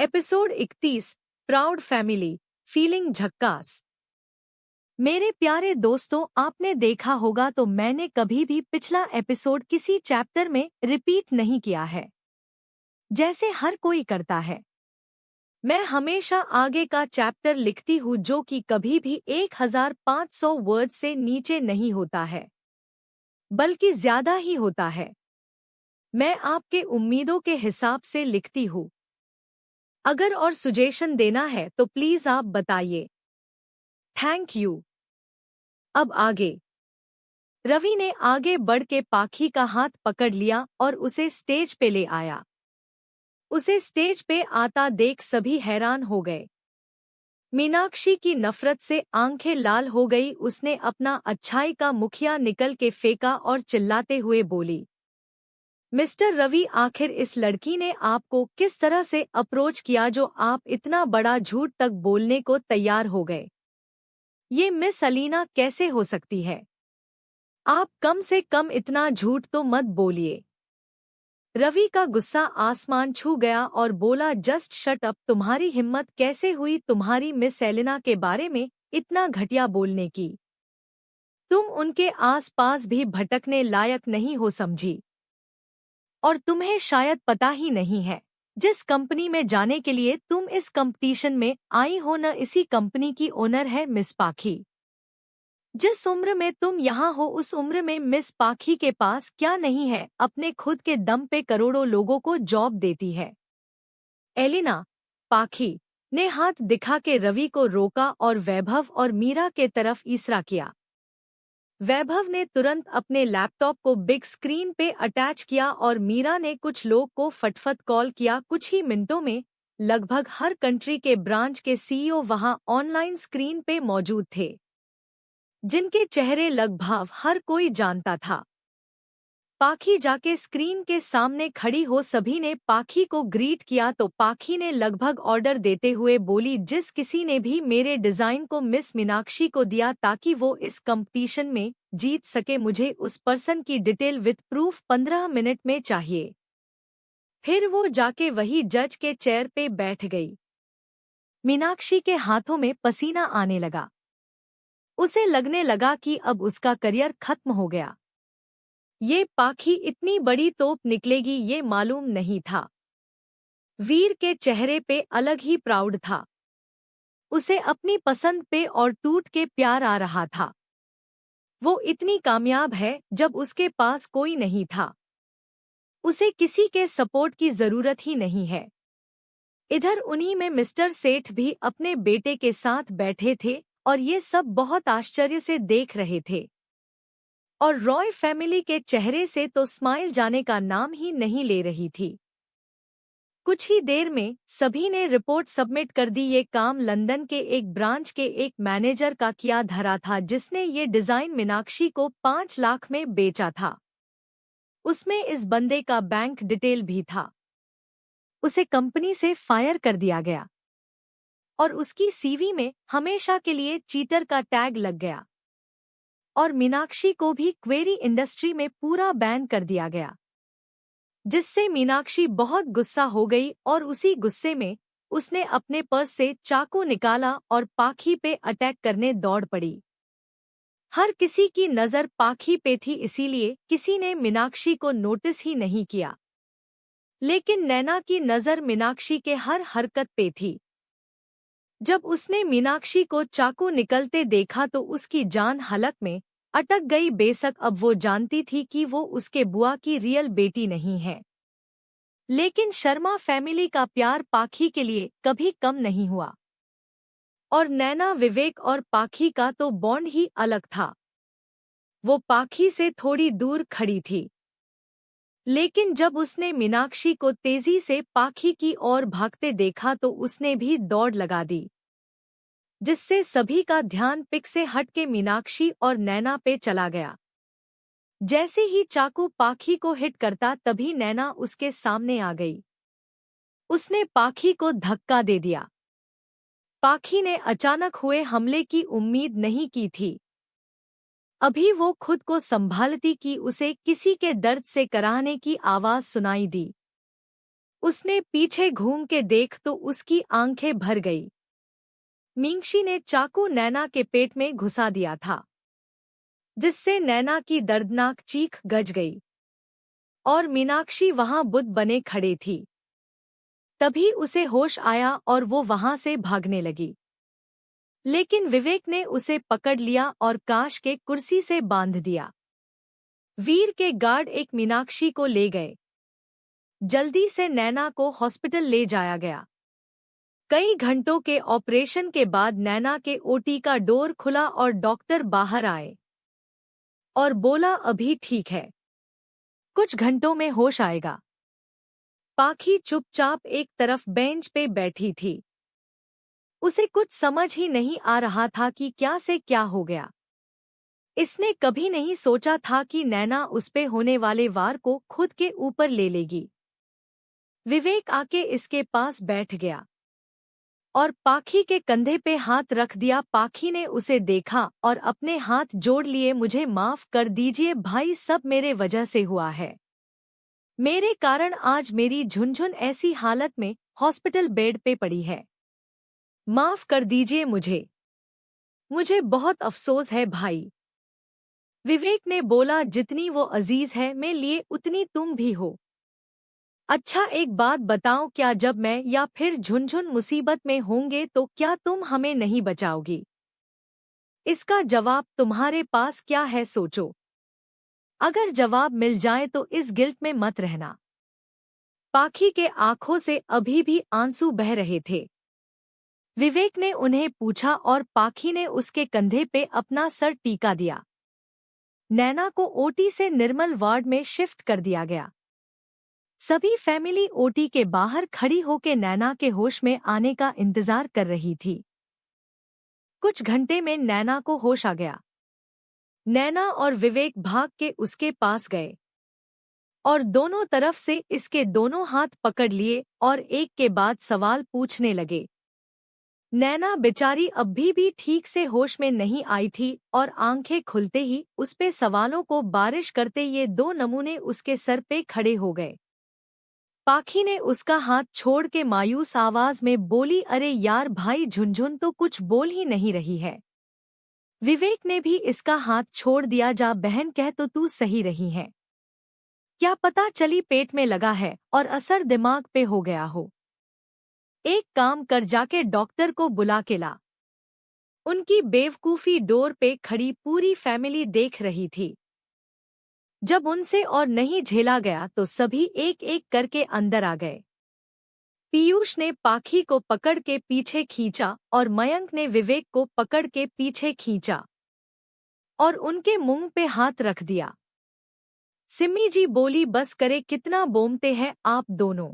Episode 31 proud family feeling झक्कास। मेरे प्यारे दोस्तों, आपने देखा होगा तो मैंने कभी भी पिछला एपिसोड किसी चैप्टर में रिपीट नहीं किया है जैसे हर कोई करता है। मैं हमेशा आगे का चैप्टर लिखती हूँ जो कि कभी भी 1500 वर्ड से नीचे नहीं होता है, बल्कि ज्यादा ही होता है। मैं आपके उम्मीदों के हिसाब से लिखती हूँ। अगर और सजेशन देना है तो प्लीज आप बताइए। Thank you. अब आगे। रवि ने आगे बढ़ के पाखी का हाथ पकड़ लिया और उसे स्टेज पे ले आया। उसे स्टेज पे आता देख सभी हैरान हो गए। मीनाक्षी की नफरत से आंखें लाल हो गई। उसने अपना अच्छाई का मुखिया निकल के फेंका और चिल्लाते हुए बोली, मिस्टर रवि, आखिर इस लड़की ने आपको किस तरह से अप्रोच किया जो आप इतना बड़ा झूठ तक बोलने को तैयार हो गए? ये मिस अलीना कैसे हो सकती है? आप कम से कम इतना झूठ तो मत बोलिए। रवि का गुस्सा आसमान छू गया और बोला, जस्ट शट अप। तुम्हारी हिम्मत कैसे हुई तुम्हारी मिस एलिना के बारे में इतना घटिया बोलने की? तुम उनके आसपास भी भटकने लायक नहीं हो समझी। और तुम्हें शायद पता ही नहीं है, जिस कंपनी में जाने के लिए तुम इस कंपटीशन में आई हो न इसी कंपनी की ओनर है मिस पाखी। जिस उम्र में तुम यहाँ हो उस उम्र में मिस पाखी के पास क्या नहीं है? अपने खुद के दम पे करोड़ों लोगों को जॉब देती है। एलिना, पाखी ने हाथ दिखा के रवि को रोका और वैभव और मीरा के तरफ इशारा किया। वैभव ने तुरंत अपने लैपटॉप को बिग स्क्रीन पे अटैच किया और मीरा ने कुछ लोग को फटफट कॉल किया। कुछ ही मिनटों में लगभग हर कंट्री के ब्रांच के सीईओ वहां ऑनलाइन स्क्रीन पे मौजूद थे, जिनके चेहरे लगभग हर कोई जानता था। पाखी जाके स्क्रीन के सामने खड़ी हो सभी ने पाखी को ग्रीट किया तो पाखी ने लगभग ऑर्डर देते हुए बोली, जिस किसी ने भी मेरे डिजाइन को मिस मीनाक्षी को दिया ताकि वो इस कंपटीशन में जीत सके, मुझे उस पर्सन की डिटेल विथ प्रूफ 15 मिनट में चाहिए। फिर वो जाके वही जज के चेयर पे बैठ गई। मीनाक्षी के हाथों में पसीना आने लगा। उसे लगने लगा कि अब उसका करियर खत्म हो गया। ये पाखी इतनी बड़ी तोप निकलेगी ये मालूम नहीं था। वीर के चेहरे पे अलग ही प्राउड था। उसे अपनी पसंद पे और टूट के प्यार आ रहा था। वो इतनी कामयाब है जब उसके पास कोई नहीं था। उसे किसी के सपोर्ट की जरूरत ही नहीं है। इधर उन्हीं में मिस्टर सेठ भी अपने बेटे के साथ बैठे थे और ये सब बहुत आश्चर्य से देख रहे थे। और रॉय फैमिली के चेहरे से तो स्माइल जाने का नाम ही नहीं ले रही थी। कुछ ही देर में सभी ने रिपोर्ट सबमिट कर दी। ये काम लंदन के एक ब्रांच के एक मैनेजर का किया धरा था जिसने ये डिजाइन मीनाक्षी को 5 लाख में बेचा था। उसमें इस बंदे का बैंक डिटेल भी था। उसे कंपनी से फायर कर दिया गया और उसकी सीवी में हमेशा के लिए चीटर का टैग लग गया। और मीनाक्षी को भी क्वेरी इंडस्ट्री में पूरा बैन कर दिया गया, जिससे मीनाक्षी बहुत गुस्सा हो गई और उसी गुस्से में उसने अपने पर्स से चाकू निकाला और पाखी पे अटैक करने दौड़ पड़ी। हर किसी की नज़र पाखी पे थी, इसीलिए किसी ने मीनाक्षी को नोटिस ही नहीं किया। लेकिन नैना की नज़र मीनाक्षी के हर हरकत पे थी। जब उसने मीनाक्षी को चाकू निकलते देखा तो उसकी जान हलक में अटक गई। बेशक अब वो जानती थी कि वो उसके बुआ की रियल बेटी नहीं है, लेकिन शर्मा फैमिली का प्यार पाखी के लिए कभी कम नहीं हुआ। और नैना, विवेक और पाखी का तो बॉन्ड ही अलग था। वो पाखी से थोड़ी दूर खड़ी थी, लेकिन जब उसने मीनाक्षी को तेजी से पाखी की ओर भागते देखा तो उसने भी दौड़ लगा दी, जिससे सभी का ध्यान पिक से हट के मीनाक्षी और नैना पे चला गया। जैसे ही चाकू पाखी को हिट करता तभी नैना उसके सामने आ गई। उसने पाखी को धक्का दे दिया। पाखी ने अचानक हुए हमले की उम्मीद नहीं की थी। अभी वो खुद को संभालती कि उसे किसी के दर्द से कराहने की आवाज सुनाई दी। उसने पीछे घूम के देख तो उसकी आंखें भर गई। मीनाक्षी ने चाकू नैना के पेट में घुसा दिया था, जिससे नैना की दर्दनाक चीख गज गई और मीनाक्षी वहां बुत बने खड़े थी। तभी उसे होश आया और वो वहां से भागने लगी, लेकिन विवेक ने उसे पकड़ लिया और कांच के कुर्सी से बांध दिया। वीर के गार्ड एक मीनाक्षी को ले गए। जल्दी से नैना को हॉस्पिटल ले जाया गया। कई घंटों के ऑपरेशन के बाद नैना के ओटी का डोर खुला और डॉक्टर बाहर आए और बोला अभी ठीक है, कुछ घंटों में होश आएगा। पाखी चुपचाप एक तरफ बेंच पे बैठी थी। उसे कुछ समझ ही नहीं आ रहा था कि क्या से क्या हो गया। इसने कभी नहीं सोचा था कि नैना उस पे होने वाले वार को खुद के ऊपर ले लेगी। विवेक आके इसके पास बैठ गया और पाखी के कंधे पे हाथ रख दिया। पाखी ने उसे देखा और अपने हाथ जोड़ लिए। मुझे माफ कर दीजिए भाई, सब मेरे वजह से हुआ है। मेरे कारण आज मेरी झुनझुन ऐसी हालत में हॉस्पिटल बेड पे पड़ी है। माफ कर दीजिए मुझे बहुत अफसोस है भाई। विवेक ने बोला जितनी वो अजीज है मेरे लिए उतनी तुम भी हो। अच्छा एक बात बताओ, क्या जब मैं या फिर झुनझुन मुसीबत में होंगे तो क्या तुम हमें नहीं बचाओगी? इसका जवाब तुम्हारे पास क्या है, सोचो। अगर जवाब मिल जाए तो इस गिल्ट में मत रहना। पाखी के आंखों से अभी भी आंसू बह रहे थे। विवेक ने उन्हें पूछा और पाखी ने उसके कंधे पे अपना सर टीका दिया। नैना को ओटी से निर्मल वार्ड में शिफ्ट कर दिया गया। सभी फैमिली ओटी के बाहर खड़ी होकर नैना के होश में आने का इंतजार कर रही थी। कुछ घंटे में नैना को होश आ गया। नैना और विवेक भाग के उसके पास गए और दोनों तरफ से इसके दोनों हाथ पकड़ लिए और एक के बाद सवाल पूछने लगे। नैना बेचारी अब भी ठीक से होश में नहीं आई थी और आंखें खुलते ही उस पे सवालों को बारिश करते ये दो नमूने उसके सर पे खड़े हो गए। पाखी ने उसका हाथ छोड़ के मायूस आवाज में बोली, अरे यार भाई, झुनझुन तो कुछ बोल ही नहीं रही है। विवेक ने भी इसका हाथ छोड़ दिया। जा बहन, कह तो तू सही रही है। क्या पता चली पेट में लगा है और असर दिमाग पे हो गया हो। एक काम कर, जाके डॉक्टर को बुला के ला। उनकी बेवकूफी डोर पे खड़ी पूरी फैमिली देख रही थी। जब उनसे और नहीं झेला गया तो सभी एक एक करके अंदर आ गए। पीयूष ने पाखी को पकड़ के पीछे खींचा और मयंक ने विवेक को पकड़ के पीछे खींचा और उनके मुंह पे हाथ रख दिया। सिम्मी जी बोली, बस करे, कितना बोमते हैं आप दोनों।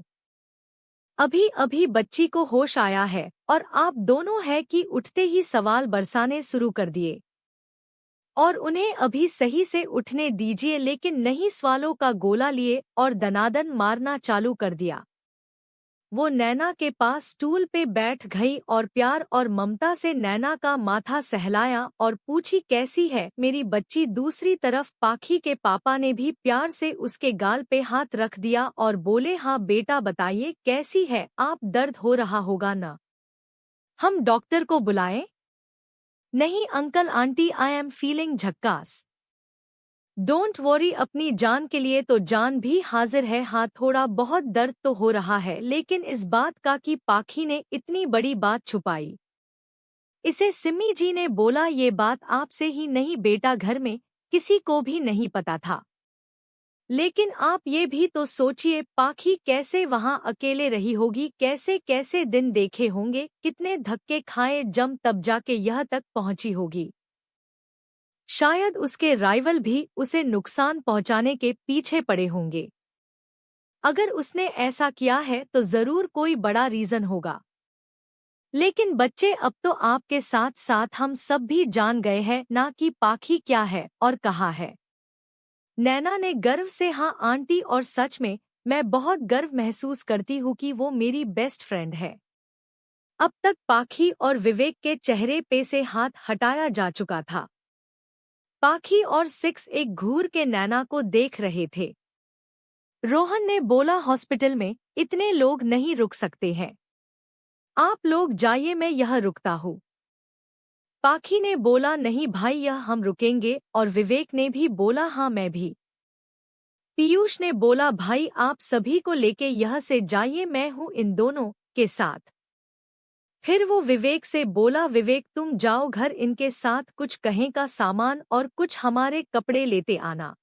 अभी अभी बच्ची को होश आया है और आप दोनों है कि उठते ही सवाल बरसाने शुरू कर दिए। और उन्हें अभी सही से उठने दीजिए, लेकिन नहीं, सवालों का गोला लिए और दनादन मारना चालू कर दिया। वो नैना के पास स्टूल पे बैठ गई और प्यार और ममता से नैना का माथा सहलाया और पूछी, कैसी है मेरी बच्ची। दूसरी तरफ पाखी के पापा ने भी प्यार से उसके गाल पे हाथ रख दिया और बोले, हाँ बेटा बताइए कैसी है आप, दर्द हो रहा होगा ना? हम डॉक्टर को बुलाएं? नहीं uncle aunty, I am feeling झक्कास। डोंट वरी, अपनी जान के लिए तो जान भी हाजिर है। हाँ थोड़ा बहुत दर्द तो हो रहा है, लेकिन इस बात का कि पाखी ने इतनी बड़ी बात छुपाई। इसे सिम्मी जी ने बोला, ये बात आपसे ही नहीं बेटा, घर में किसी को भी नहीं पता था। लेकिन आप ये भी तो सोचिए, पाखी कैसे वहां अकेले रही होगी, कैसे कैसे दिन देखे होंगे, कितने धक्के खाए जम तब जाके यह तक पहुंची होगी। शायद उसके राइवल भी उसे नुकसान पहुंचाने के पीछे पड़े होंगे। अगर उसने ऐसा किया है तो जरूर कोई बड़ा रीजन होगा। लेकिन बच्चे, अब तो आपके साथ साथ हम सब भी जान गए हैं ना कि पाखी क्या है और कहाँ है। नैना ने गर्व से हाँ आंटी, और सच में मैं बहुत गर्व महसूस करती हूँ कि वो मेरी बेस्ट फ्रेंड है। अब तक पाखी और विवेक के चेहरे पे से हाथ हटाया जा चुका था। पाखी और सिक्स एक घूर के नैना को देख रहे थे। रोहन ने बोला हॉस्पिटल में इतने लोग नहीं रुक सकते हैं। आप लोग जाइए, मैं यह रुकता हूँ। पाखी ने बोला नहीं भाई, यह हम रुकेंगे, और विवेक ने भी बोला हाँ मैं भी। पीयूष ने बोला भाई आप सभी को लेके यह से जाइए, मैं हूँ इन दोनों के साथ। फिर वो विवेक से बोला विवेक तुम जाओ घर, इनके साथ कुछ कहें का सामान और कुछ हमारे कपड़े लेते आना।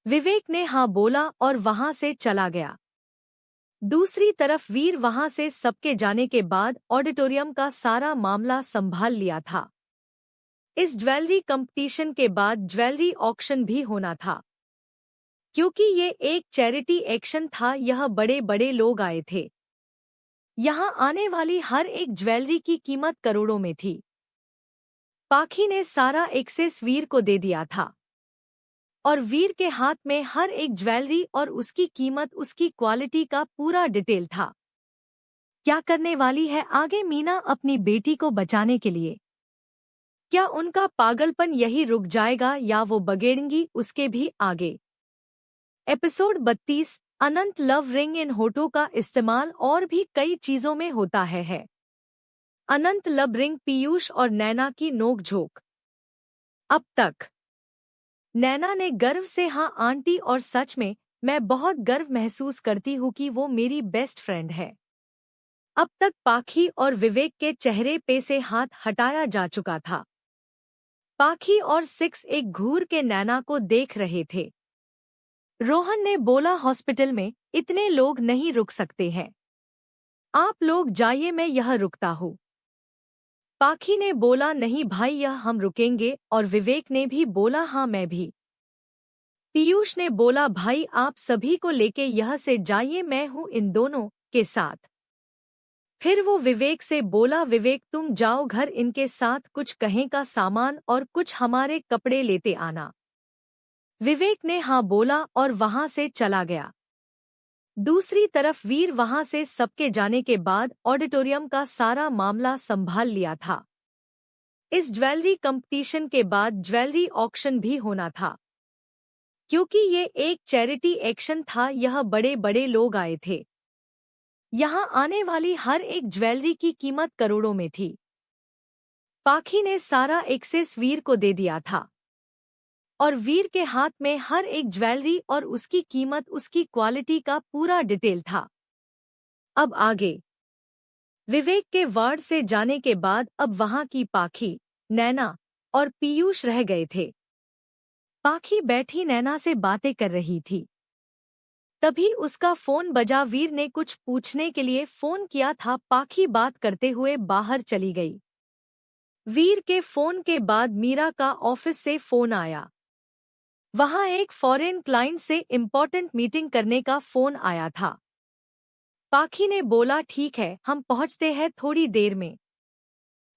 विवेक ने हाँ बोला और वहां से चला गया। दूसरी तरफ वीर वहां से सबके जाने के बाद ऑडिटोरियम का सारा मामला संभाल लिया था। इस ज्वेलरी कंपटीशन के बाद ज्वेलरी ऑक्शन भी होना था। क्योंकि ये एक चैरिटी एक्शन था, यह बड़े बड़े लोग आए थे। यहाँ आने वाली हर एक ज्वेलरी की कीमत करोड़ों में थी। पाखी ने सारा एक्सेस वीर को दे दिया था और वीर के हाथ में हर एक ज्वेलरी और उसकी कीमत, उसकी क्वालिटी का पूरा डिटेल था। क्या करने वाली है आगे मीना अपनी बेटी को बचाने के लिए? क्या उनका पागलपन यही रुक जाएगा या वो बगेड़ेंगी उसके भी आगे? Episode 32 Anant love ring in होठों का इस्तेमाल और भी कई चीजों में होता है। अनंत लव रिंग, पीयूष और नैना की नोकझोंक। अब तक नैना ने गर्व से हाँ आंटी, और सच में मैं बहुत गर्व महसूस करती हूँ कि वो मेरी बेस्ट फ्रेंड है। अब तक पाखी और विवेक के चेहरे पे से हाथ हटाया जा चुका था। पाखी और सिक्स एक घूर के नैना को देख रहे थे। रोहन ने बोला हॉस्पिटल में इतने लोग नहीं रुक सकते हैं। आप लोग जाइए, मैं यह रुकता हूँ। पाखी ने बोला नहीं भाई, यह हम रुकेंगे, और विवेक ने भी बोला हाँ मैं भी। पीयूष ने बोला भाई आप सभी को लेके यह से जाइए, मैं हूँ इन दोनों के साथ। फिर वो विवेक से बोला विवेक तुम जाओ घर, इनके साथ कुछ कहें का सामान और कुछ हमारे कपड़े लेते आना। विवेक ने हाँ बोला और वहां से चला गया। दूसरी तरफ वीर वहां से सबके जाने के बाद ऑडिटोरियम का सारा मामला संभाल लिया था। इस ज्वेलरी कंपटीशन के बाद ज्वेलरी ऑक्शन भी होना था। क्योंकि ये एक चैरिटी एक्शन था, यह बड़े बड़े लोग आए थे। यहाँ आने वाली हर एक ज्वेलरी की कीमत करोड़ों में थी। पाखी ने सारा एक्सेस वीर को दे दिया था और वीर के हाथ में हर एक ज्वेलरी और उसकी कीमत, उसकी क्वालिटी का पूरा डिटेल था। अब आगे विवेक के वार्ड से जाने के बाद अब वहां की पाखी, नैना और पीयूष रह गए थे। पाखी बैठी नैना से बातें कर रही थी। तभी उसका फोन बजा। वीर ने कुछ पूछने के लिए फोन किया था। पाखी बात करते हुए बाहर चली गई। वीर के फोन के बाद मीरा का ऑफिस से फोन आया। वहां एक फॉरेन क्लाइंट से इम्पोर्टेंट मीटिंग करने का फोन आया था। पाखी ने बोला ठीक है, हम पहुंचते हैं थोड़ी देर में।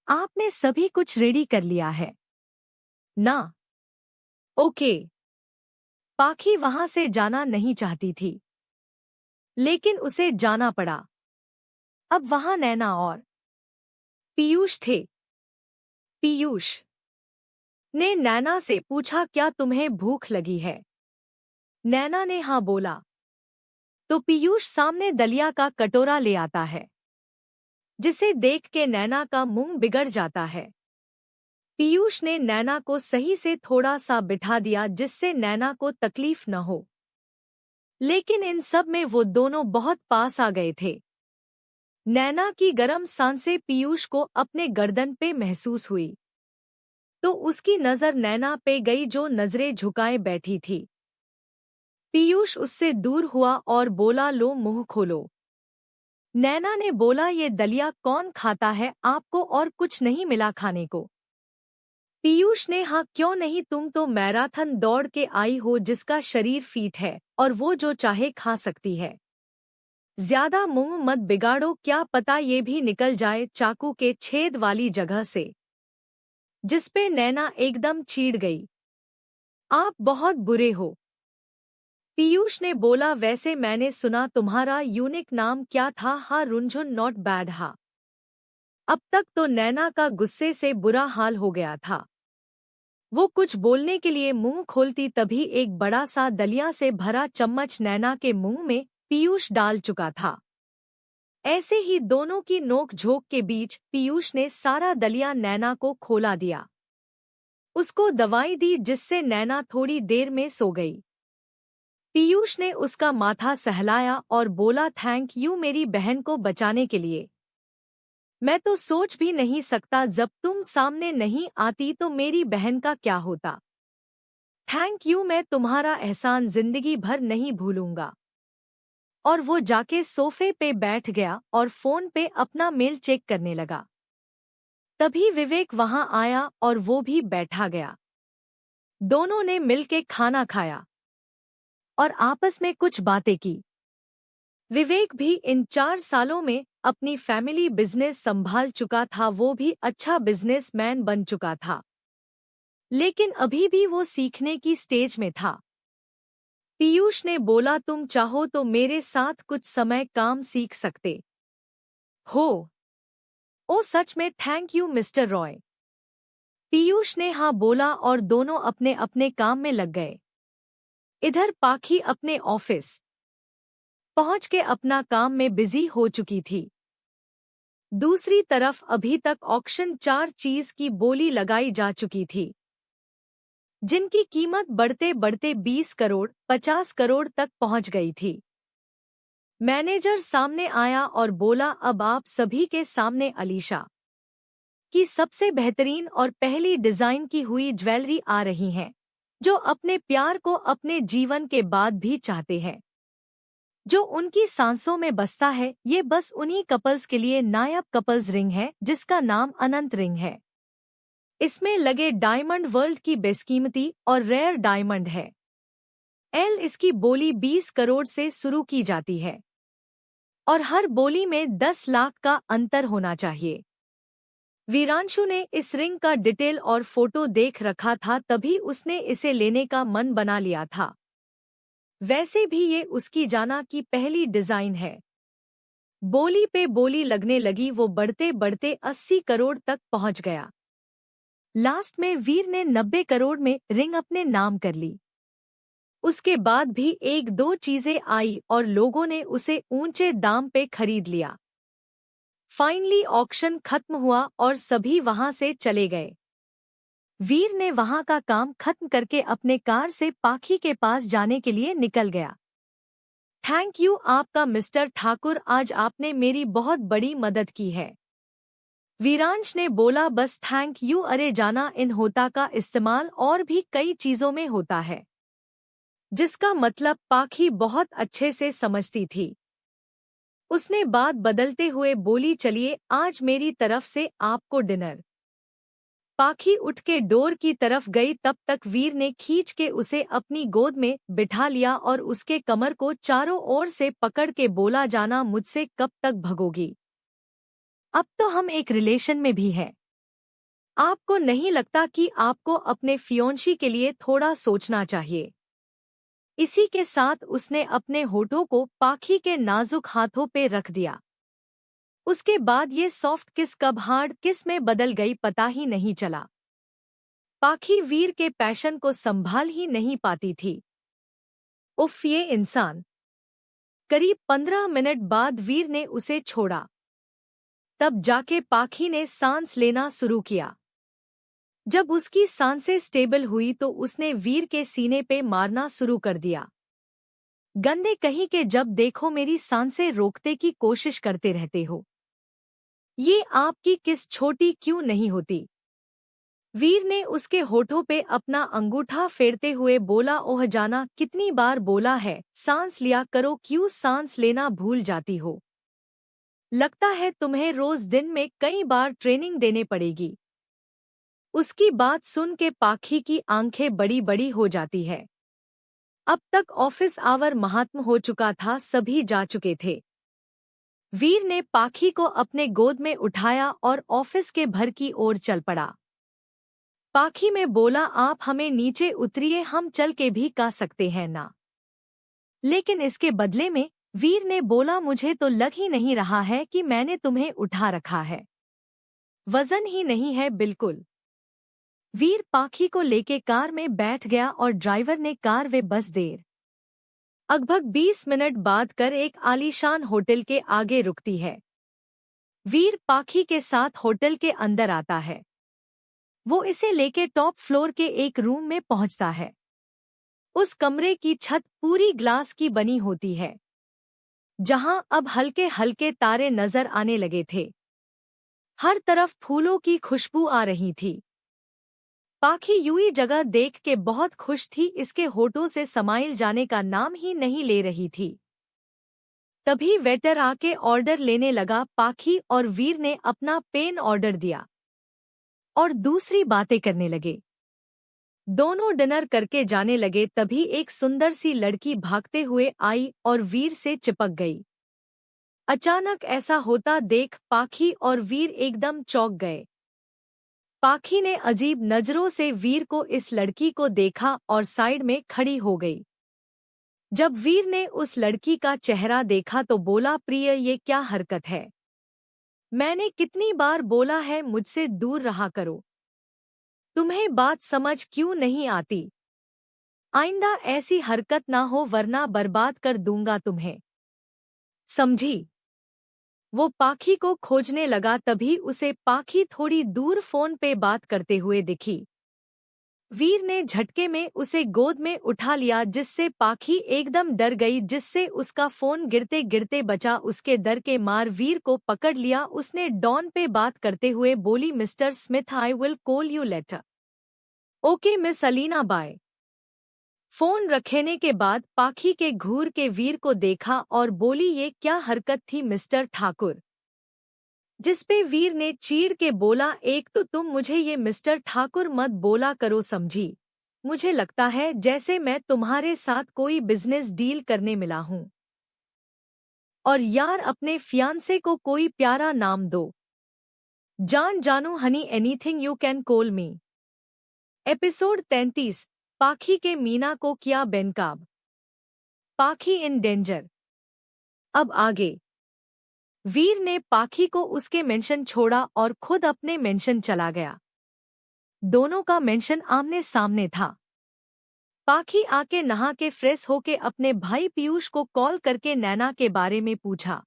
आपने सभी कुछ रेडी कर लिया है ना? ओके। पाखी वहां से जाना नहीं चाहती थी, लेकिन उसे जाना पड़ा। अब वहां नैना और पीयूष थे। पीयूष ने नैना से पूछा क्या तुम्हें भूख लगी है? नैना ने हाँ बोला तो पीयूष सामने दलिया का कटोरा ले आता है, जिसे देख के नैना का मुंह बिगड़ जाता है। पीयूष ने नैना को सही से थोड़ा सा बिठा दिया जिससे नैना को तकलीफ न हो, लेकिन इन सब में वो दोनों बहुत पास आ गए थे। नैना की गर्म सांसें पीयूष को अपने गर्दन पे महसूस हुई तो उसकी नजर नैना पे गई जो नजरें झुकाए बैठी थी। पीयूष उससे दूर हुआ और बोला लो मुंह खोलो। नैना ने बोला ये दलिया कौन खाता है, आपको और कुछ नहीं मिला खाने को? पीयूष ने हाँ क्यों नहीं, तुम तो मैराथन दौड़ के आई हो जिसका शरीर फिट है और वो जो चाहे खा सकती है। ज्यादा मुंह मत बिगाड़ो, क्या पता ये भी निकल जाए चाकू के छेद वाली जगह से। जिसपे नैना एकदम चीड़ गई। आप बहुत बुरे हो। पीयूष ने बोला वैसे मैंने सुना तुम्हारा यूनिक नाम क्या था? हा रुनझुन, नॉट बैड हा। अब तक तो नैना का गुस्से से बुरा हाल हो गया था। वो कुछ बोलने के लिए मुंह खोलती तभी एक बड़ा सा दलिया से भरा चम्मच नैना के मुंह में पीयूष डाल चुका था। ऐसे ही दोनों की नोक झोंक के बीच पीयूष ने सारा दलिया नैना को खोला दिया। उसको दवाई दी जिससे नैना थोड़ी देर में सो गई। पीयूष ने उसका माथा सहलाया और बोला, थैंक यू मेरी बहन को बचाने के लिए। मैं तो सोच भी नहीं सकता, जब तुम सामने नहीं आती तो मेरी बहन का क्या होता। थैंक यू, मैं तुम्हारा एहसान जिंदगी भर नहीं भूलूंगा। और वो जाके सोफे पे बैठ गया और फोन पे अपना मेल चेक करने लगा। तभी विवेक वहां आया और वो भी बैठा गया। दोनों ने मिलके खाना खाया और आपस में कुछ बातें की। विवेक भी इन 4 सालों में अपनी फैमिली बिजनेस संभाल चुका था, वो भी अच्छा बिजनेसमैन बन चुका था, लेकिन अभी भी वो सीखने की स्टेज में था। पीयूष ने बोला, तुम चाहो तो मेरे साथ कुछ समय काम सीख सकते हो। ओ सच में, thank you mister Roy. Piyush ने हाँ बोला और दोनों अपने अपने काम में लग गए। इधर पाखी अपने ऑफिस पहुंच के अपना काम में बिजी हो चुकी थी। दूसरी तरफ अभी तक ऑक्शन 4 चीज की बोली लगाई जा चुकी थी, जिनकी कीमत बढ़ते बढ़ते 20 करोड़ 50 करोड़ तक पहुंच गई थी। मैनेजर सामने आया और बोला, अब आप सभी के सामने अलीशा की सबसे बेहतरीन और पहली डिजाइन की हुई ज्वेलरी आ रही है, जो अपने प्यार को अपने जीवन के बाद भी चाहते हैं, जो उनकी सांसों में बसता है। ये बस उन्हीं कपल्स के लिए नायाब कपल्स रिंग है, जिसका नाम अनंत रिंग है। इसमें लगे डायमंड वर्ल्ड की बेशकीमती और रेयर डायमंड है। इसकी बोली 20 करोड़ से शुरू की जाती है और हर बोली में 10 लाख का अंतर होना चाहिए। वीरांशु ने इस रिंग का डिटेल और फोटो देख रखा था, तभी उसने इसे लेने का मन बना लिया था। वैसे भी ये उसकी जाना की पहली डिजाइन है। बोली पे बोली लगने लगी, वो बढ़ते बढ़ते 80 करोड़ तक पहुंच गया। लास्ट में वीर ने 90 करोड़ में रिंग अपने नाम कर ली। उसके बाद भी 1-2 चीजें आई और लोगों ने उसे ऊंचे दाम पे खरीद लिया। फाइनली ऑक्शन खत्म हुआ और सभी वहां से चले गए। वीर ने वहां का काम खत्म करके अपने कार से पाखी के पास जाने के लिए निकल गया। थैंक यू आपका मिस्टर ठाकुर, आज आपने मेरी बहुत बड़ी मदद की है। वीरांश ने बोला, बस थैंक यू, अरे जाना, इन होता का इस्तेमाल और भी कई चीजों में होता है, जिसका मतलब पाखी बहुत अच्छे से समझती थी। उसने बात बदलते हुए बोली, चलिए आज मेरी तरफ से आपको डिनर। पाखी उठ के डोर की तरफ गई, तब तक वीर ने खींच के उसे अपनी गोद में बिठा लिया और उसके कमर को चारों ओर से पकड़ के बोला, जाना, मुझसे कब तक भगोगी? अब तो हम एक रिलेशन में भी हैं। आपको नहीं लगता कि आपको अपने फियोंशी के लिए थोड़ा सोचना चाहिए? इसी के साथ उसने अपने होठों को पाखी के नाजुक हाथों पे रख दिया। उसके बाद ये सॉफ्ट किस कब हार्ड किस में बदल गई पता ही नहीं चला। पाखी वीर के पैशन को संभाल ही नहीं पाती थी। उफ, ये इंसान। करीब 15 मिनट बाद वीर ने उसे छोड़ा। तब जाके पाखी ने सांस लेना शुरू किया। जब उसकी सांसें स्टेबल हुई तो उसने वीर के सीने पे मारना शुरू कर दिया। गंदे कहीं के, जब देखो मेरी सांसें रोकने की कोशिश करते रहते हो। ये आपकी किस छोटी क्यों नहीं होती? वीर ने उसके होठों पे अपना अंगूठा फेरते हुए बोला, ओह जाना, कितनी बार बोला है सांस लिया करो, क्यों सांस लेना भूल जाती हो? लगता है तुम्हें रोज दिन में कई बार ट्रेनिंग देने पड़ेगी। उसकी बात सुन के पाखी की आंखें बड़ी बड़ी हो जाती है। अब तक ऑफिस आवर महात्म हो चुका था, सभी जा चुके थे। वीर ने पाखी को अपने गोद में उठाया और ऑफिस के भर की ओर चल पड़ा। पाखी में बोला, आप हमें नीचे उतरिए, हम चल के भी का सकते हैं ना। लेकिन इसके बदले में वीर ने बोला, मुझे तो लग ही नहीं रहा है कि मैंने तुम्हें उठा रखा है। वजन ही नहीं है बिल्कुल। वीर पाखी को लेके कार में बैठ गया और ड्राइवर ने कार वे बस देर लगभग 20 मिनट बाद कर एक आलीशान होटल के आगे रुकती है। वीर पाखी के साथ होटल के अंदर आता है। वो इसे लेके टॉप फ्लोर के एक रूम में पहुंचता है। उस कमरे की छत पूरी ग्लास की बनी होती है, जहां अब हल्के हल्के तारे नजर आने लगे थे। हर तरफ फूलों की खुशबू आ रही थी। पाखी यूं जगह देख के बहुत खुश थी, इसके होठों से समाइल जाने का नाम ही नहीं ले रही थी। तभी वेटर आके ऑर्डर लेने लगा। पाखी और वीर ने अपना पेन ऑर्डर दिया और दूसरी बातें करने लगे। दोनों डिनर करके जाने लगे, तभी एक सुंदर सी लड़की भागते हुए आई और वीर से चिपक गई। अचानक ऐसा होता देख पाखी और वीर एकदम चौंक गए। पाखी ने अजीब नजरों से वीर को इस लड़की को देखा और साइड में खड़ी हो गई। जब वीर ने उस लड़की का चेहरा देखा तो बोला, प्रिय ये क्या हरकत है? मैंने कितनी बार बोला है मुझसे दूर रहा करो। तुम्हें बात समझ क्यों नहीं आती? आइंदा ऐसी हरकत ना हो वरना बर्बाद कर दूंगा तुम्हें, समझी? वो पाखी को खोजने लगा, तभी उसे पाखी थोड़ी दूर फोन पे बात करते हुए दिखी। वीर ने झटके में उसे गोद में उठा लिया, जिससे पाखी एकदम डर गई, जिससे उसका फोन गिरते गिरते बचा। उसके डर के मार वीर को पकड़ लिया। उसने डॉन पे बात करते हुए बोली, mister Smith I will call you later. Okay miss Alina, bye. Phone रखने के बाद पाखी के घूर के वीर को देखा और बोली, ये क्या हरकत थी मिस्टर ठाकुर? जिसपे वीर ने चीड़ के बोला, एक तो तुम मुझे ये मिस्टर ठाकुर मत बोला करो, समझी? मुझे लगता है जैसे मैं तुम्हारे साथ कोई बिजनेस डील करने मिला हूं। और यार अपने फियांसे को कोई प्यारा नाम दो। जान जानू Honey, anything you can call me. Episode 33। पाखी के मीना को किया बेनकाब। पाखी इन डेंजर। अब आगे। वीर ने पाखी को उसके मेंशन छोड़ा और खुद अपने मेंशन चला गया। दोनों का मेंशन आमने सामने था। पाखी आके नहा के फ्रेश होके अपने भाई पीयूष को कॉल करके नैना के बारे में पूछा।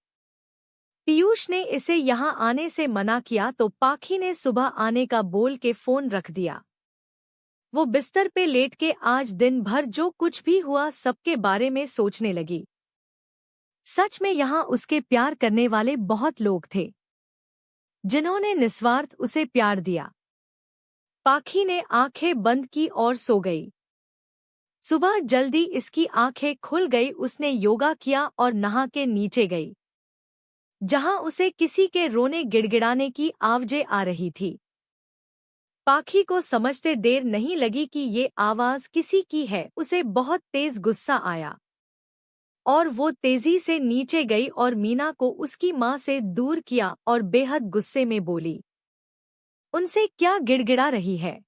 पीयूष ने इसे यहां आने से मना किया तो पाखी ने सुबह आने का बोल के फोन रख दिया। वो बिस्तर पे लेट के आज दिन भर जो कुछ भी हुआ सबके बारे में सोचने लगी। सच में यहाँ उसके प्यार करने वाले बहुत लोग थे, जिन्होंने निस्वार्थ उसे प्यार दिया। पाखी ने आंखें बंद की और सो गई। सुबह जल्दी इसकी आंखें खुल गई। उसने योगा किया और नहा के नीचे गई, जहां उसे किसी के रोने गिड़गिड़ाने की आवाज़ें आ रही थी। पाखी को समझते देर नहीं लगी कि ये आवाज किसी की है। उसे बहुत तेज गुस्सा आया और वो तेजी से नीचे गई और मीना को उसकी माँ से दूर किया और बेहद गुस्से में बोली, उनसे क्या गिड़गिड़ा रही है?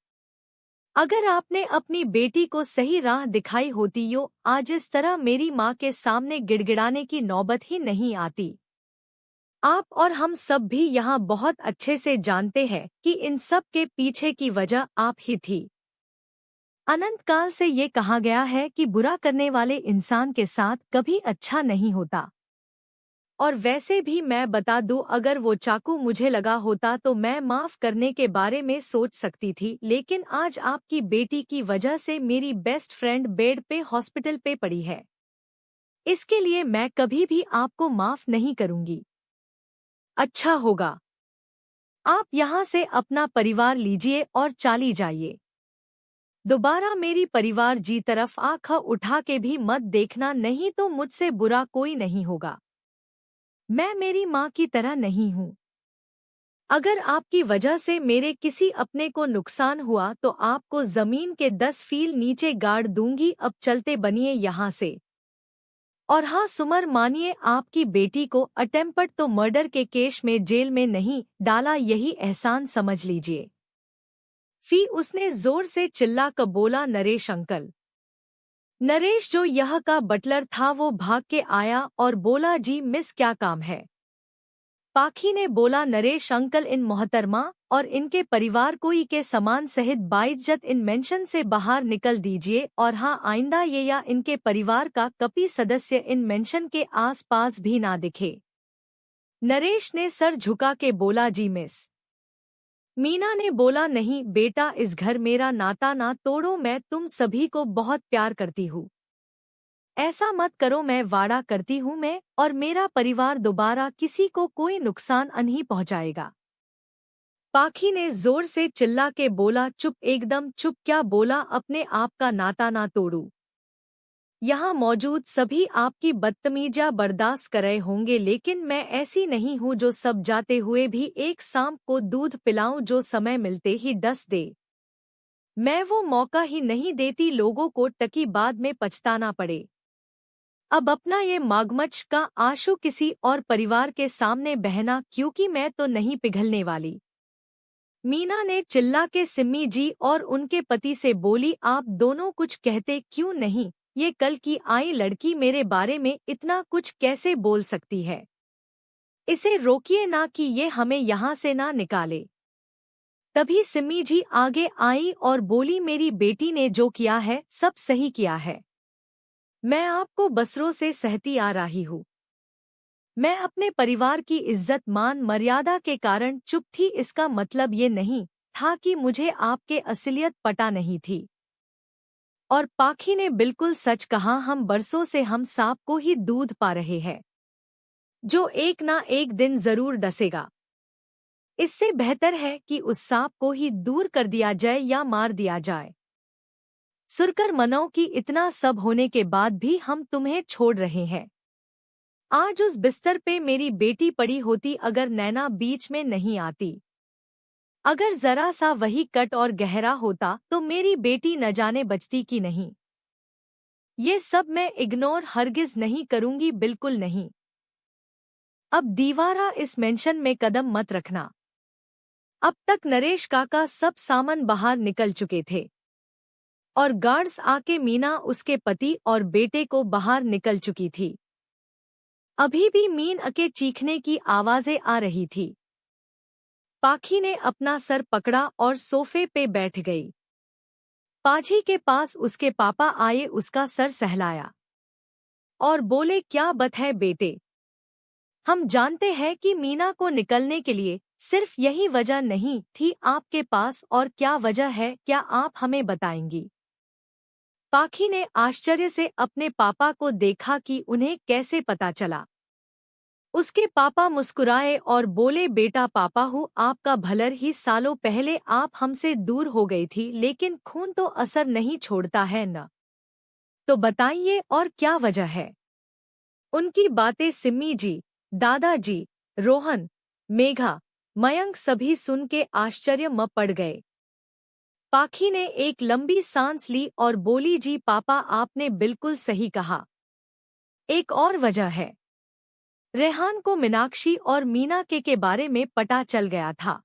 अगर आपने अपनी बेटी को सही राह दिखाई होती यो आज इस तरह मेरी माँ के सामने गिड़गिड़ाने की नौबत ही नहीं आती। आप और हम सब भी यहाँ बहुत अच्छे से जानते हैं कि इन सब के पीछे की वजह आप ही थी। अनंत काल से ये कहा गया है कि बुरा करने वाले इंसान के साथ कभी अच्छा नहीं होता। और वैसे भी मैं बता दूं, अगर वो चाकू मुझे लगा होता तो मैं माफ करने के बारे में सोच सकती थी, लेकिन आज आपकी बेटी की वजह से मेरी बेस्ट फ्रेंड बेड पे हॉस्पिटल पे पड़ी है। इसके लिए मैं कभी भी आपको माफ नहीं करूंगी। अच्छा होगा आप यहाँ से अपना परिवार लीजिए और चाली जाइए। दोबारा मेरी परिवार जी तरफ आँख उठा के भी मत देखना, नहीं तो मुझसे बुरा कोई नहीं होगा। मैं मेरी माँ की तरह नहीं हूँ। अगर आपकी वजह से मेरे किसी अपने को नुकसान हुआ तो आपको जमीन के 10 फील नीचे गाड़ दूंगी। अब चलते बनिए यहाँ से। और हाँ सुमर, मानिए आपकी बेटी को अटेम्प्ट तो मर्डर के केस में जेल में नहीं डाला, यही एहसान समझ लीजिए। उसने जोर से चिल्ला कर बोला, नरेश अंकल। नरेश जो यह का बटलर था वो भाग के आया और बोला, जी मिस क्या काम है? पाखी ने बोला, नरेश अंकल, इन मोहतरमा और इनके परिवार को के सामान सहित बाइज्जत इन मेंशन से बाहर निकल दीजिए, और हाँ, आइंदा ये या इनके परिवार का कभी सदस्य इन मेंशन के आसपास भी ना दिखे। नरेश ने सर झुका के बोला, जी मिस। मीना ने बोला, नहीं बेटा, इस घर मेरा नाता ना तोड़ो, मैं तुम सभी को बहुत प्यार करती हूँ। ऐसा मत करो, मैं वादा करती हूँ, मैं और मेरा परिवार दोबारा किसी को कोई नुकसान नहीं पहुँचाएगा। पाखी ने जोर से चिल्ला के बोला, चुप, एकदम चुप। क्या बोला? अपने आप का नाता ना तोड़ू। यहाँ मौजूद सभी आपकी बदतमीजियां बर्दाश्त कर रहे होंगे, लेकिन मैं ऐसी नहीं हूँ जो सब जाते हुए भी एक सांप को दूध पिलाऊं जो समय मिलते ही डस दे। मैं वो मौका ही नहीं देती लोगों को टकी बाद में पछताना पड़े। अब अपना ये मगरमच्छ का आंसू किसी और परिवार के सामने बहना, क्योंकि मैं तो नहीं पिघलने वाली। मीना ने चिल्ला के सिम्मी जी और उनके पति से बोली, आप दोनों कुछ कहते क्यों नहीं? ये कल की आई लड़की मेरे बारे में इतना कुछ कैसे बोल सकती है? इसे रोकिए ना कि ये हमें यहाँ से ना निकाले। तभी सिम्मी जी आगे आई और बोली, मेरी बेटी ने जो किया है सब सही किया है। मैं आपको बसरों से सहती आ रही हूँ। मैं अपने परिवार की इज्जत मान मर्यादा के कारण चुप थी, इसका मतलब ये नहीं था कि मुझे आपके असलियत पता नहीं थी। और पाखी ने बिल्कुल सच कहा, हम बरसों से हम सांप को ही दूध पा रहे हैं, जो एक ना एक दिन जरूर डसेगा। इससे बेहतर है कि उस सांप को ही दूर कर दिया जाए या मार दिया जाए। सुनकर मनो कि इतना सब होने के बाद भी हम तुम्हें छोड़ रहे हैं। आज उस बिस्तर पे मेरी बेटी पड़ी होती अगर नैना बीच में नहीं आती। अगर जरा सा वही कट और गहरा होता तो मेरी बेटी न जाने बचती कि नहीं। ये सब मैं इग्नोर हरगिज नहीं करूंगी, बिल्कुल नहीं। अब दीवारा इस मेंशन में कदम मत रखना। अब तक नरेश काका सब सामान बाहर निकल चुके थे और गार्ड्स आके मीना, उसके पति और बेटे को बाहर निकल चुकी थी। अभी भी मीन के चीखने की आवाजें आ रही थी। पाखी ने अपना सर पकड़ा और सोफे पे बैठ गई। पाजी के पास उसके पापा आए, उसका सर सहलाया और बोले, क्या बात है बेटे? हम जानते हैं कि मीना को निकलने के लिए सिर्फ यही वजह नहीं थी आपके पास, और क्या वजह है, क्या आप हमें बताएंगी? पाखी ने आश्चर्य से अपने पापा को देखा कि उन्हें कैसे पता चला। उसके पापा मुस्कुराए और बोले, बेटा पापा हूँ आपका भलर ही, सालों पहले आप हमसे दूर हो गई थी, लेकिन खून तो असर नहीं छोड़ता है न? तो बताइए और क्या वजह है? उनकी बातें सिम्मी जी, दादाजी, रोहन, मेघा, मयंक सभी सुन के आश्चर्य में पड़ गए। पाखी ने एक लंबी सांस ली और बोली, जी पापा, आपने बिल्कुल सही कहा। एक और वजह है। रेहान को मीनाक्षी और मीना के बारे में पता चल गया था,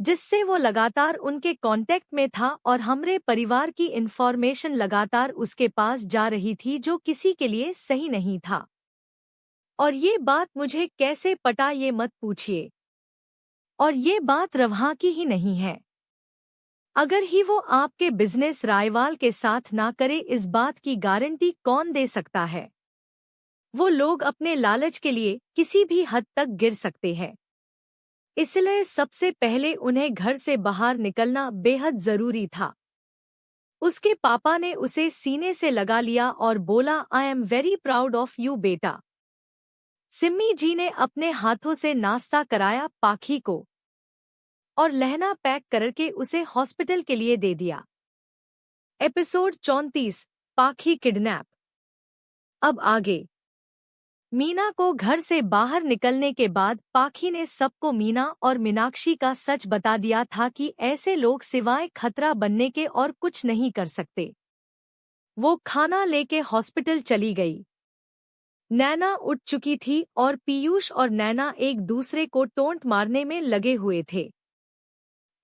जिससे वो लगातार उनके कांटेक्ट में था और हमरे परिवार की इन्फॉर्मेशन लगातार उसके पास जा रही थी, जो किसी के लिए सही नहीं था। और ये बात मुझे कैसे पता ये मत पूछिए। और ये बात रवहा की ही नहीं है। अगर ही वो आपके बिजनेस रायवाल के साथ ना करे, इस बात की गारंटी कौन दे सकता है? वो लोग अपने लालच के लिए किसी भी हद तक गिर सकते हैं। इसलिए सबसे पहले उन्हें घर से बाहर निकलना बेहद जरूरी था। उसके पापा ने उसे सीने से लगा लिया और बोला, I am very proud of you बेटा। सिम्मी जी ने अपने हाथों से नाश्ता कराया पाखी को और लहना पैक करके उसे हॉस्पिटल के लिए दे दिया। एपिसोड 34, पाखी किडनैप। अब आगे। मीना को घर से बाहर निकलने के बाद पाखी ने सबको मीना और मीनाक्षी का सच बता दिया था कि ऐसे लोग सिवाय खतरा बनने के और कुछ नहीं कर सकते। वो खाना लेके हॉस्पिटल चली गई। नैना उठ चुकी थी और पीयूष और नैना एक दूसरे को टोंट मारने में लगे हुए थे।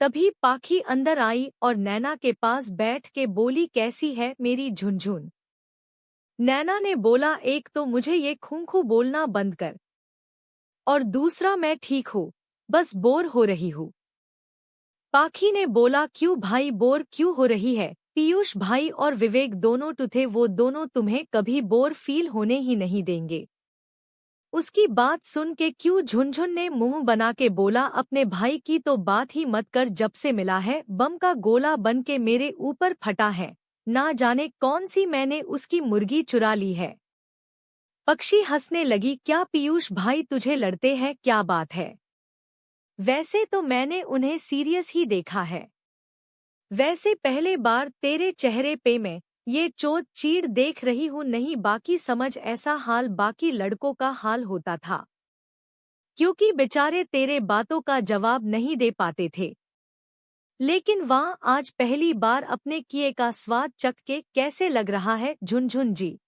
तभी पाखी अंदर आई और नैना के पास बैठ के बोली, कैसी है मेरी झुनझुन? नैना ने बोला, एक तो मुझे ये खूं खूं बोलना बंद कर, और दूसरा मैं ठीक हूँ, बस बोर हो रही हूँ। पाखी ने बोला क्यों भाई बोर क्यों हो रही है? पीयूष भाई और विवेक दोनों थे, वो दोनों तुम्हें कभी बोर फील होने ही नहीं देंगे। उसकी बात सुन के क्यों झुनझुन ने मुंह बना के बोला अपने भाई की तो बात ही मत कर, जब से मिला है बम का गोला बन के मेरे ऊपर फटा है, ना जाने कौन सी मैंने उसकी मुर्गी चुरा ली है। पक्षी हंसने लगी, क्या पीयूष भाई तुझे लड़ते हैं, क्या बात है? वैसे तो मैंने उन्हें सीरियस ही देखा है। वैसे पहले बार तेरे चेहरे पे मैं ये चोट चीड़ देख रही हूँ, नहीं बाकी समझ ऐसा हाल बाकी लड़कों का हाल होता था, क्योंकि बेचारे तेरे बातों का जवाब नहीं दे पाते थे। लेकिन वहाँ आज पहली बार अपने किए का स्वाद चख के कैसे लग रहा है झुनझुन जी?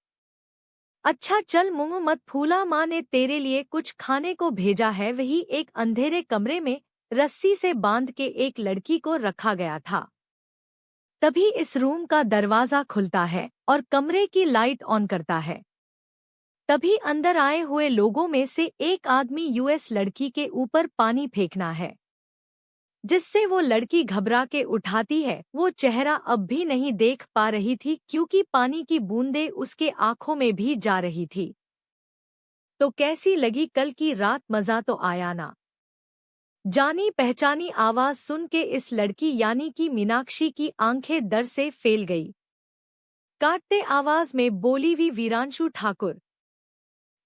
अच्छा चल मुंह मत फूला, माँ ने तेरे लिए कुछ खाने को भेजा है। वही एक अंधेरे कमरे में रस्सी से बांध के एक लड़की को रखा गया था। तभी इस रूम का दरवाजा खुलता है और कमरे की लाइट ऑन करता है। तभी अंदर आए हुए लोगों में से एक आदमी यूएस लड़की के ऊपर पानी फेंकना है, जिससे वो लड़की घबरा के उठाती है। वो चेहरा अब भी नहीं देख पा रही थी, क्योंकि पानी की बूंदें उसके आंखों में भी जा रही थी। तो कैसी लगी कल की रात, मजा तो आया ना? जानी पहचानी आवाज सुन के इस लड़की यानी कि मीनाक्षी की आंखें डर से फैल गई। काटते आवाज में बोली हुई वीरांशु ठाकुर,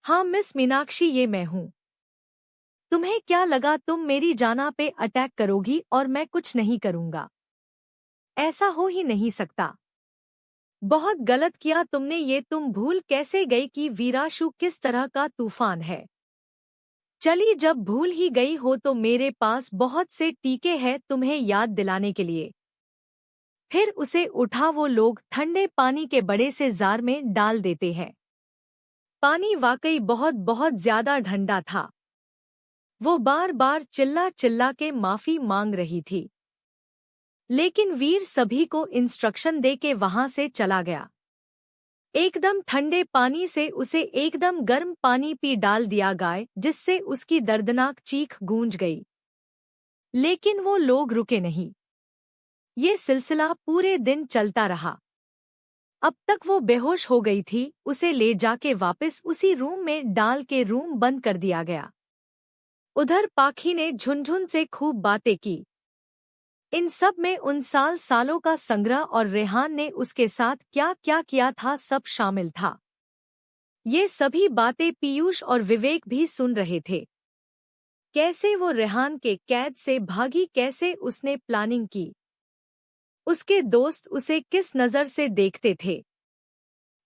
हाँ मिस मीनाक्षी ये मैं हूँ। तुम्हें क्या लगा तुम मेरी जाना पे अटैक करोगी और मैं कुछ नहीं करूँगा? ऐसा हो ही नहीं सकता। बहुत गलत किया तुमने ये, तुम भूल कैसे गई कि वीरांशु किस तरह का तूफान है? चली जब भूल ही गई हो तो मेरे पास बहुत से टीके हैं तुम्हें याद दिलाने के लिए। फिर उसे उठा वो लोग ठंडे पानी के बड़े से जार में डाल देते हैं। पानी वाकई बहुत बहुत ज्यादा ठंडा था। वो बार बार चिल्ला चिल्ला के माफी मांग रही थी, लेकिन वीर सभी को इंस्ट्रक्शन दे के वहां से चला गया। एकदम ठंडे पानी से उसे एकदम गर्म पानी पी डाल दिया गया, जिससे उसकी दर्दनाक चीख गूंज गई। लेकिन वो लोग रुके नहीं। ये सिलसिला पूरे दिन चलता रहा। अब तक वो बेहोश हो गई थी। उसे ले जाके वापस उसी रूम में डाल के रूम बंद कर दिया गया। उधर पाखी ने झुनझुन से खूब बातें की। इन सब में उन सालों का संग्रह और रेहान ने उसके साथ क्या क्या किया था सब शामिल था। ये सभी बातें पीयूष और विवेक भी सुन रहे थे। कैसे वो रेहान के कैद से भागी, कैसे उसने प्लानिंग की, उसके दोस्त उसे किस नज़र से देखते थे।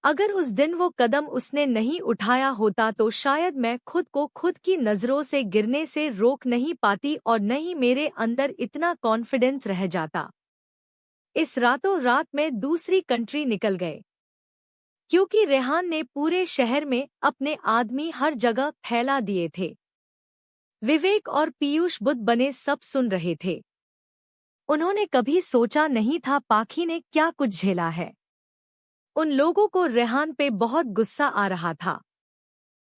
अगर उस दिन वो कदम उसने नहीं उठाया होता तो शायद मैं खुद को खुद की नज़रों से गिरने से रोक नहीं पाती और न ही मेरे अंदर इतना कॉन्फिडेंस रह जाता। इस रातों रात में दूसरी कंट्री निकल गए, क्योंकि रेहान ने पूरे शहर में अपने आदमी हर जगह फैला दिए थे। विवेक और पीयूष बुद्ध बने सब सुन रहे थे। उन्होंने कभी सोचा नहीं था पाखी ने क्या कुछ झेला है। उन लोगों को रेहान पे बहुत गुस्सा आ रहा था।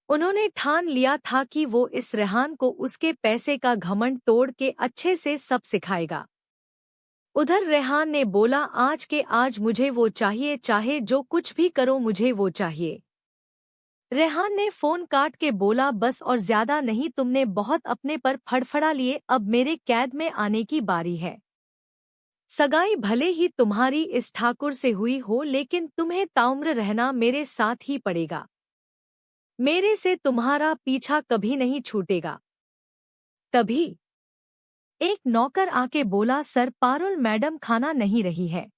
उन्होंने ठान लिया था कि वो इस रेहान को उसके पैसे का घमंड तोड़ के अच्छे से सब सिखाएगा। उधर रेहान ने बोला आज के आज मुझे वो चाहिए, चाहे जो कुछ भी करो मुझे वो चाहिए। रेहान ने फोन काट के बोला बस और ज्यादा नहीं, तुमने बहुत अपने पर फड़फड़ा लिए, अब मेरे कैद में आने की बारी है। सगाई भले ही तुम्हारी इस ठाकुर से हुई हो, लेकिन तुम्हें ताउम्र रहना मेरे साथ ही पड़ेगा। मेरे से तुम्हारा पीछा कभी नहीं छूटेगा। तभी एक नौकर आके बोला सर पारुल मैडम खाना नहीं रही है।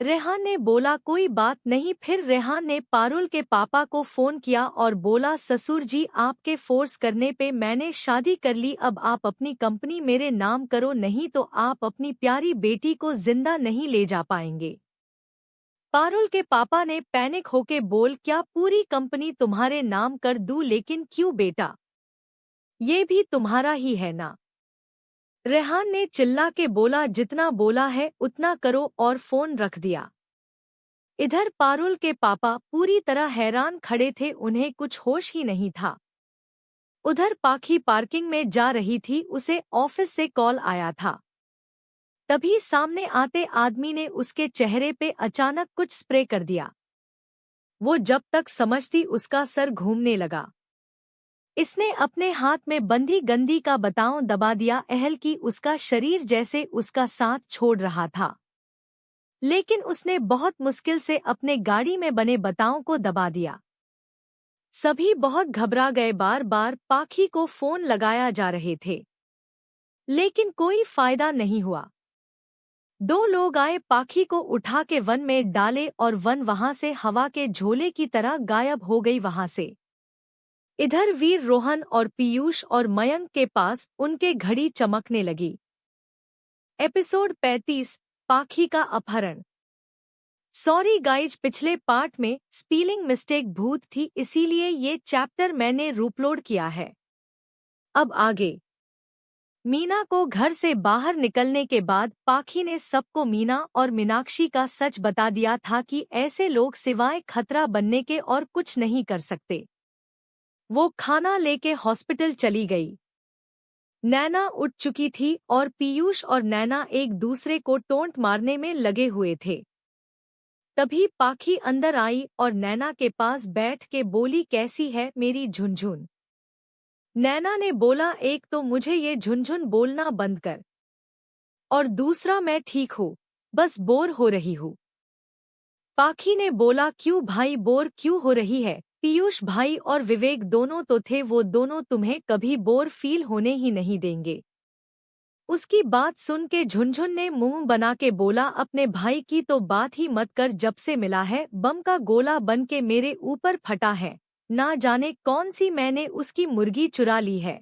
रेहान ने बोला कोई बात नहीं। फिर रेहान ने पारुल के पापा को फोन किया और बोला ससुर जी आपके फोर्स करने पे मैंने शादी कर ली, अब आप अपनी कंपनी मेरे नाम करो, नहीं तो आप अपनी प्यारी बेटी को जिंदा नहीं ले जा पाएंगे। पारुल के पापा ने पैनिक होके बोल क्या पूरी कंपनी तुम्हारे नाम कर दूं? लेकिन क्यों बेटा, ये भी तुम्हारा ही है ना। रेहान ने चिल्ला के बोला जितना बोला है उतना करो और फोन रख दिया। इधर पारुल के पापा पूरी तरह हैरान खड़े थे, उन्हें कुछ होश ही नहीं था। उधर पाखी पार्किंग में जा रही थी, उसे ऑफिस से कॉल आया था। तभी सामने आते आदमी ने उसके चेहरे पे अचानक कुछ स्प्रे कर दिया। वो जब तक समझती उसका सर घूमने लगा। इसने अपने हाथ में बंधी गंदी का बताऊं दबा दिया, एहल की उसका शरीर जैसे उसका साथ छोड़ रहा था। लेकिन उसने बहुत मुश्किल से अपने गाड़ी में बने बताओं को दबा दिया। सभी बहुत घबरा गए, बार बार पाखी को फोन लगाया जा रहे थे, लेकिन कोई फायदा नहीं हुआ। 2 लोग आए, पाखी को उठा के वन में डाले और वन वहां से हवा के झोले की तरह गायब हो गई वहां से। इधर वीर, रोहन और पीयूष और मयंक के पास उनके घड़ी चमकने लगी। एपिसोड 35, पाखी का अपहरण। सॉरी गाइज, पिछले पार्ट में स्पेलिंग मिस्टेक भूत थी, इसीलिए ये चैप्टर मैंने रूपलोड किया है। अब आगे। मीना को घर से बाहर निकलने के बाद पाखी ने सबको मीना और मीनाक्षी का सच बता दिया था कि ऐसे लोग सिवाय खतरा बनने के और कुछ नहीं कर सकते। वो खाना लेके हॉस्पिटल चली गई। नैना उठ चुकी थी और पीयूष और नैना एक दूसरे को टोंट मारने में लगे हुए थे। तभी पाखी अंदर आई और नैना के पास बैठ के बोली, कैसी है मेरी झुनझुन? नैना ने बोला, एक तो मुझे ये झुनझुन बोलना बंद कर, और दूसरा मैं ठीक हूँ, बस बोर हो रही हूँ। पाखी ने बोला, क्यों भाई, बोर क्यों हो रही है? पीयूष भाई और विवेक दोनों तो थे, वो दोनों तुम्हें कभी बोर फील होने ही नहीं देंगे। उसकी बात सुन के झुनझुन ने मुंह बना के बोला, अपने भाई की तो बात ही मत कर, जब से मिला है बम का गोला बन के मेरे ऊपर फटा है, ना जाने कौन सी मैंने उसकी मुर्गी चुरा ली है।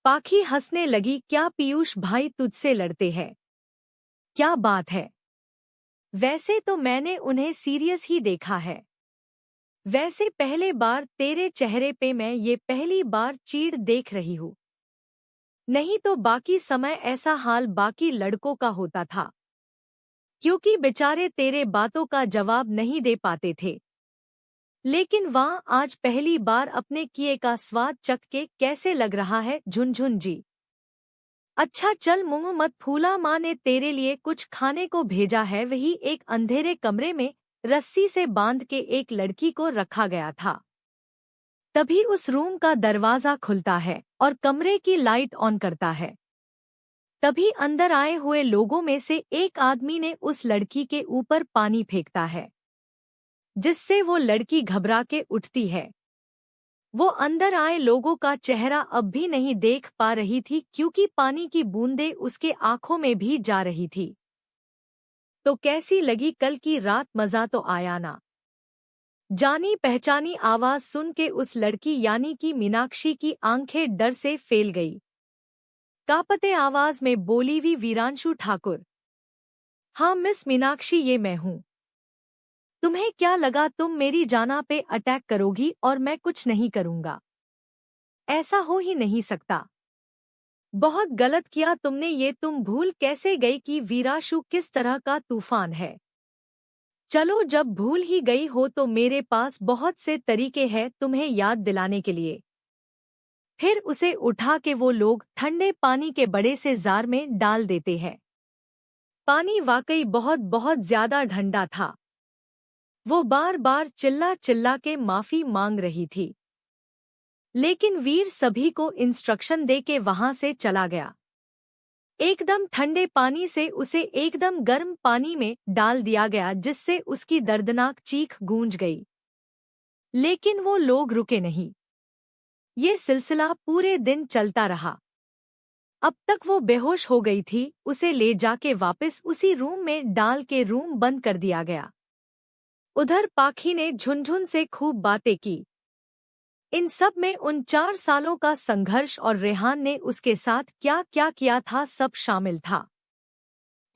पाखी हंसने लगी, क्या पीयूष भाई तुझसे लड़ते हैं? क्या बात है? वैसे तो मैंने उन्हें सीरियस ही देखा है। वैसे पहले बार तेरे चेहरे पे मैं ये पहली बार चीड़ देख रही हूँ, नहीं तो बाकी समय ऐसा हाल बाकी लड़कों का होता था, क्योंकि बेचारे तेरे बातों का जवाब नहीं दे पाते थे। लेकिन वहाँ आज पहली बार अपने किए का स्वाद चख के कैसे लग रहा है झुनझुन जी? अच्छा चल मुंह मत फूला, माँ ने तेरे लिए कुछ खाने को भेजा है। वही एक अंधेरे कमरे में रस्सी से बांध के एक लड़की को रखा गया था। तभी उस रूम का दरवाजा खुलता है और कमरे की लाइट ऑन करता है। तभी अंदर आए हुए लोगों में से एक आदमी ने उस लड़की के ऊपर पानी फेंकता है, जिससे वो लड़की घबरा के उठती है। वो अंदर आए लोगों का चेहरा अब भी नहीं देख पा रही थी, क्योंकि पानी की बूंदें उसके आंखों में भी जा रही थी। तो कैसी लगी कल की रात? मजा तो आया ना? जानी पहचानी आवाज सुन के उस लड़की यानी कि मीनाक्षी की आंखें डर से फैल गई। कांपते आवाज में बोली, वीरांशु ठाकुर। हाँ मिस मीनाक्षी, ये मैं हूँ। तुम्हें क्या लगा तुम मेरी जाना पे अटैक करोगी और मैं कुछ नहीं करूँगा? ऐसा हो ही नहीं सकता। बहुत गलत किया तुमने ये। तुम भूल कैसे गई कि वीरांशु किस तरह का तूफान है? चलो जब भूल ही गई हो तो मेरे पास बहुत से तरीके हैं तुम्हें याद दिलाने के लिए। फिर उसे उठा के वो लोग ठंडे पानी के बड़े से जार में डाल देते हैं। पानी वाकई बहुत बहुत ज्यादा ठंडा था। वो बार बार चिल्ला चिल्ला के माफी मांग रही थी, लेकिन वीर सभी को इंस्ट्रक्शन दे के वहां से चला गया। एकदम ठंडे पानी से उसे एकदम गर्म पानी में डाल दिया गया, जिससे उसकी दर्दनाक चीख गूंज गई। लेकिन वो लोग रुके नहीं। ये सिलसिला पूरे दिन चलता रहा। अब तक वो बेहोश हो गई थी। उसे ले जाके वापस उसी रूम में डाल के रूम बंद कर दिया गया। उधर पाखी ने झुनझुन से खूब बातें की। इन सब में उन 4 सालों का संघर्ष और रेहान ने उसके साथ क्या क्या किया था, सब शामिल था।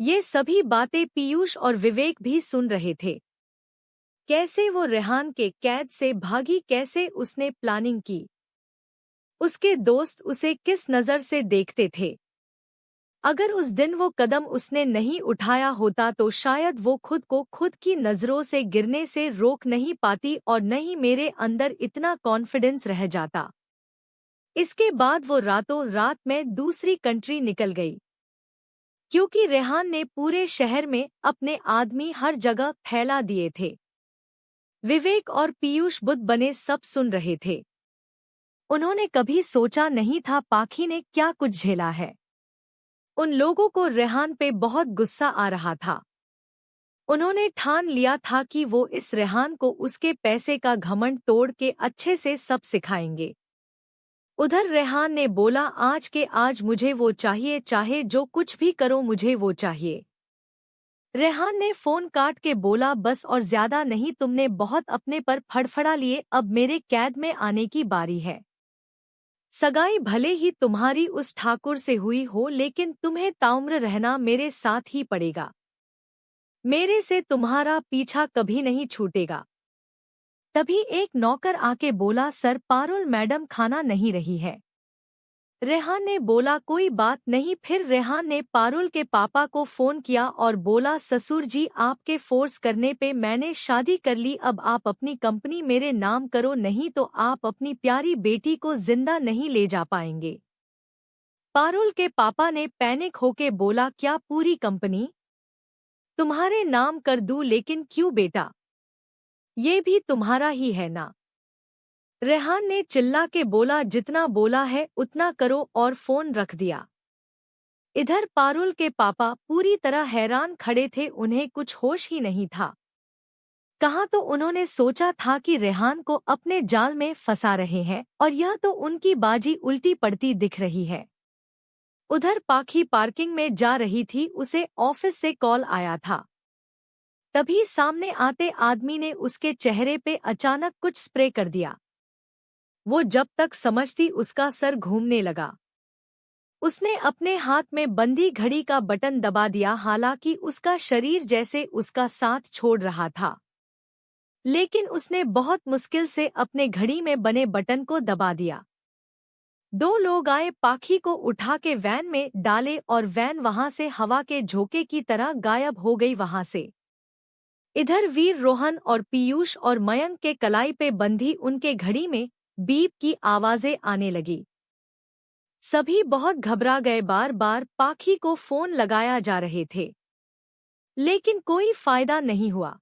ये सभी बातें पीयूष और विवेक भी सुन रहे थे। कैसे वो रेहान के कैद से भागी, कैसे उसने प्लानिंग की, उसके दोस्त उसे किस नज़र से देखते थे। अगर उस दिन वो कदम उसने नहीं उठाया होता तो शायद वो खुद को खुद की नज़रों से गिरने से रोक नहीं पाती और न ही मेरे अंदर इतना कॉन्फिडेंस रह जाता। इसके बाद वो रातों रात में दूसरी कंट्री निकल गई, क्योंकि रेहान ने पूरे शहर में अपने आदमी हर जगह फैला दिए थे। विवेक और पीयूष बुद्ध बने सब सुन रहे थे। उन्होंने कभी सोचा नहीं था पाखी ने क्या कुछ झेला है। उन लोगों को रेहान पे बहुत गुस्सा आ रहा था। उन्होंने ठान लिया था कि वो इस रेहान को उसके पैसे का घमंड तोड़ के अच्छे से सब सिखाएंगे। उधर रेहान ने बोला, आज के आज मुझे वो चाहिए, चाहे जो कुछ भी करो मुझे वो चाहिए। रेहान ने फोन काट के बोला, बस और ज्यादा नहीं, तुमने बहुत अपने पर फड़फड़ा लिए, अब मेरे कैद में आने की बारी है। सगाई भले ही तुम्हारी उस ठाकुर से हुई हो, लेकिन तुम्हें ताउम्र रहना मेरे साथ ही पड़ेगा। मेरे से तुम्हारा पीछा कभी नहीं छूटेगा। तभी एक नौकर आके बोला, सर पारुल मैडम खाना नहीं रही है। रेहान ने बोला, कोई बात नहीं। फिर रेहान ने पारुल के पापा को फोन किया और बोला, ससुर जी आपके फोर्स करने पे मैंने शादी कर ली, अब आप अपनी कंपनी मेरे नाम करो, नहीं तो आप अपनी प्यारी बेटी को जिंदा नहीं ले जा पाएंगे। पारुल के पापा ने पैनिक होके बोला, क्या पूरी कंपनी तुम्हारे नाम कर दूं? लेकिन क्यों बेटा, ये भी तुम्हारा ही है ना। रेहान ने चिल्ला के बोला, जितना बोला है उतना करो, और फोन रख दिया। इधर पारुल के पापा पूरी तरह हैरान खड़े थे, उन्हें कुछ होश ही नहीं था। कहाँ तो उन्होंने सोचा था कि रेहान को अपने जाल में फंसा रहे हैं, और यह तो उनकी बाजी उल्टी पड़ती दिख रही है। उधर पाखी पार्किंग में जा रही थी, उसे ऑफिस से कॉल आया था। तभी सामने आते आदमी ने उसके चेहरे पे अचानक कुछ स्प्रे कर दिया। वो जब तक समझती उसका सर घूमने लगा। उसने अपने हाथ में बंधी घड़ी का बटन दबा दिया, हालांकि उसका शरीर जैसे उसका साथ छोड़ रहा था, लेकिन उसने बहुत मुश्किल से अपने घड़ी में बने बटन को दबा दिया। 2 लोग आए, पाखी को उठा के वैन में डाले और वैन वहां से हवा के झोंके की तरह गायब हो गई वहां से। इधर वीर रोहन और पीयूष और मयंक के कलाई पे बंधी उनके घड़ी में बीप की आवाजें आने लगी। सभी बहुत घबरा गए, बार बार पाखी को फोन लगाया जा रहे थे, लेकिन कोई फायदा नहीं हुआ।